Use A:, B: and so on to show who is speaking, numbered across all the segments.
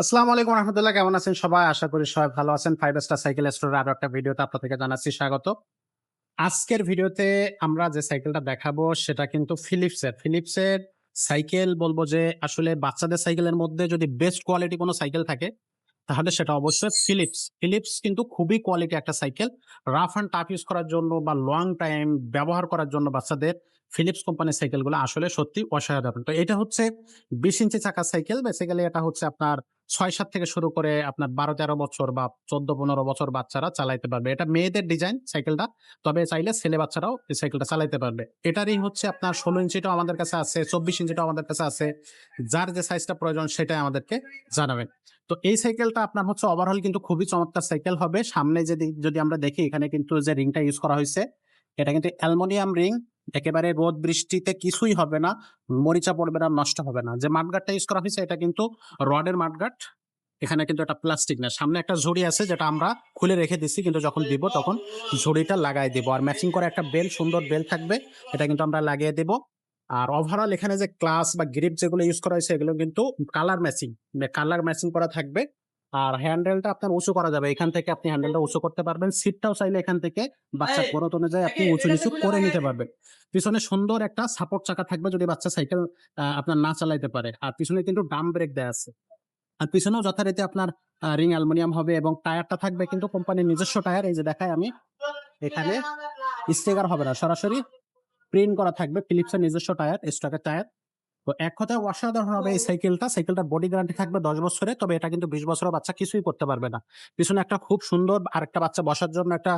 A: আসসালামু আলাইকুম রহমতুল্লাহ, কেমন আছেন সবাই? আশা করি সবাই ভালো আছেন। 5 স্টার সাইকেল স্টোরের আরো একটা ভিডিওতে আপনাদেরকে জানাচ্ছি স্বাগত। আজকের ভিডিওতে আমরা যে সাইকেলটা দেখাবো সেটা কিন্তু ফিলিপসের। ফিলিপসের সাইকেল বলবো যে আসলে বাচ্চাদের সাইকেলের মধ্যে যদি বেস্ট কোয়ালিটি কোনো সাইকেল থাকে তাহলে সেটা অবশ্যই ফিলিপস। ফিলিপস কিন্তু খুবই কোয়ালিটি একটা cycle. Rough and tough use করার জন্য বা লং টাইম ব্যবহার করার জন্য বাচ্চাদের ফিলিপস কোম্পানির সাইকেলগুলো আসলে সত্যি অসাধারণ। তো এটা হচ্ছে ২০ ইঞ্চি চাকার সাইকেল। বেসিক্যালি এটা হচ্ছে আপনার ৬-৭ থেকে শুরু করে আপনার ১২-১৩ বছর বা ১৪-১৫ বছর বাচ্চারা চালাইতে পারবে। এটা মেয়েদের ডিজাইন সাইকেলটা। তবে চাইলে ছেলে বাচ্চারাও এই সাইকেলটা চালাইতে পারবে। এটারই হচ্ছে আপনার ১৬ ইঞ্চিটাও আমাদের কাছে আছে, ২৪ ইঞ্চিটাও আমাদের কাছে আছে। যার যে সাইজটা প্রয়োজন সেটাই আমাদেরকে জানাবেন। তো এই সাইকেলটা আপনার হচ্ছে ওভারঅল কিন্তু খুবই চমৎকার সাইকেল হবে। সামনে যদি আমরা দেখি এখানে কিন্তু যে রিংটা ইউজ করা হইছে, এটা কিন্তু অ্যালুমিনিয়াম রিং। একেবারে রোদ বৃষ্টিতে কিছুই হবে না, মরিচা পড়বে না, নষ্ট হবে না। যে মাডগার্ডটা ইউজ করা হইছে এটা কিন্তু রডের মাডগার্ড। এখানে কিন্তু এটা প্লাস্টিক না। সামনে একটা ঝুড়ি আছে যেটা আমরা খুলে রেখে দিচ্ছি, কিন্তু যখন দিব তখন ঝুড়িটা লাগায় দিব। আর ম্যাচিং করা একটা বেল, সুন্দর বেল থাকবে। এটা কিন্তু আমরা লাগিয়ে দেব। আর ওভারঅল এখানে যে ক্লাস বা গ্রিপ যেগুলো ইউজ করা হয়েছে এগুলো কিন্তু কালার ম্যাচিং করা থাকবে। আর হ্যান্ডেলটা আপনার উঁচু করা যাবে। এখান থেকে আপনি হ্যান্ডেলটা উঁচু করতে পারবেন। সিটটাও চাইলে এখান থেকে বাচ্চার গ্রোথ অনুযায়ী আপনি উঁচু নিচু করে নিতে পারবেন। পিছনে সুন্দর একটা সাপোর্ট চাকা থাকবে যদি বাচ্চা সাইকেল আপনার না চালাইতে পারে। আর পিছনে কিন্তু ডাম ব্রেক দেয়া আছে। আর পিছনেও যথারীতি আপনার রিং অ্যালুমিনিয়াম হবে এবং টায়ারটা থাকবে কিন্তু কোম্পানির নিজস্ব টায়ার। এই যে দেখাই আমি, এখানে স্টিকার হবে না, সরাসরি প্রিন্ট করা থাকবে ফিলিপসের নিজস্ব টায়ার, স্টকের টায়ার। তো এক কথায় অসাধারণ হবে এই সাইকেলটা। সাইকেলটার বডি গ্যারান্টি থাকবে ১০ বছরের। তবে এটা কিন্তু ২০ বছরের বাচ্চা কিছুই করতে পারবে না। পিছনে একটা খুব সুন্দর আরেকটা বাচ্চা বসার জন্য একটা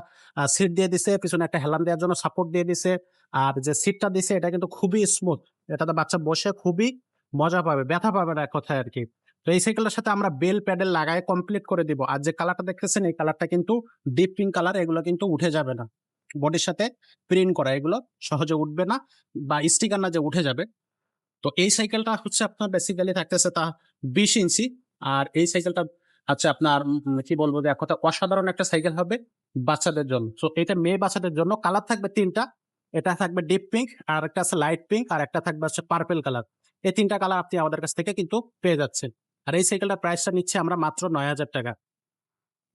A: সিট দিয়ে দিছে। পিছনে একটা হেলান দেওয়ার জন্য সাপোর্ট দিয়ে দিছে। আর যে সিটটা দিছে এটা কিন্তু খুবই স্মুথ। এটাতে বাচ্চা বসে খুবই মজা পাবে, ব্যথা পাবে না এক কথায় আরকি। তো এই সাইকেলটার সাথে আমরা বেল প্যাডেল লাগায়ে কমপ্লিট করে দিব। আর যে কালারটা দেখতেছেন এই কালারটা কিন্তু ডিপ পিঙ্ক কালার। এগুলো কিন্তু উঠে যাবে না। বডির সাথে প্রিন্ট করা, এগুলো সহজে উঠবে না বা স্টিকার না যে উঠে যাবে। তো এই সাইকেলটা হচ্ছে আপনার বেসিক্যালি থাকতেছে ২০ ইঞ্চি। আর এই সাইকেলটা হচ্ছে আপনার কি বলবো যে এক কথায় অসাধারণ একটা সাইকেল হবে বাচ্চাদের জন্য। সো এটা মেয়ে বাচ্চাদের জন্য। কালার থাকবে ৩ টা। এটা থাকবে ডিপ পিঙ্ক, আরেকটা আছে লাইট পিঙ্ক, আর একটা থাকবে হচ্ছে পার্পল কালার। এই ৩ টা কালার আপনি আমাদের কাছ থেকে কিন্তু পেয়ে যাচ্ছেন। আর এই সাইকেলটার প্রাইসটা নিচ্ছি আমরা মাত্র ৳৯,০০০।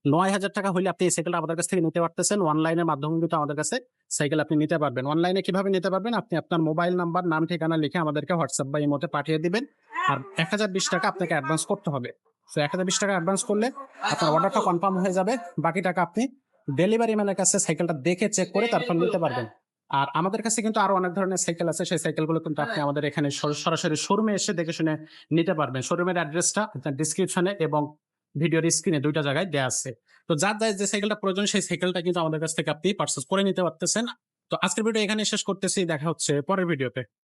A: ৳৯,০০০ হইলে আপনি এই সাইকেলটা আমাদের কাছ থেকে নিতে পারতেছেন। অনলাইনের মাধ্যমে কিন্তু আমাদের কাছে সাইকেল আপনি নিতে পারবেন। অনলাইনে কিভাবে নিতে পারবেন? আপনি আপনার মোবাইল নাম্বার, নাম, ঠিকানা লিখে আমাদেরকে WhatsApp বা ইমোতে পাঠিয়ে দিবেন। আর ৳১,০২০ আপনাকে অ্যাডভান্স করতে হবে। সো ৳১,০২০ অ্যাডভান্স করলে আপনার অর্ডারটা কনফার্ম হয়ে যাবে। বাকি টাকা আপনি ডেলিভারি ম্যানের কাছে সাইকেলটা দেখে চেক করে তারপর নিতে পারবেন। আর আমাদের কাছে কিন্তু আরো অনেক ধরনের সাইকেল আছে। সেই সাইকেলগুলো কিন্তু আপনি আমাদের এখানে সরাসরি শোরুমে এসে দেখে শুনে নিতে পারবেন। শোরুমের অ্যাড্রেসটা আপনার ডেসক্রিপশনে এবং ভিডিওর স্ক্রিনে ২ টা জায়গায় দেয়া আছে। তো যার যে সাইকেলটা প্রয়োজন সেই সাইকেলটা কিন্তু আমাদের কাছ থেকে আপনি পারচেজ করে নিতে পারতেছেন। তো আজকের ভিডিও এখানেই শেষ করতেছি। দেখা হচ্ছে পরের ভিডিওতে।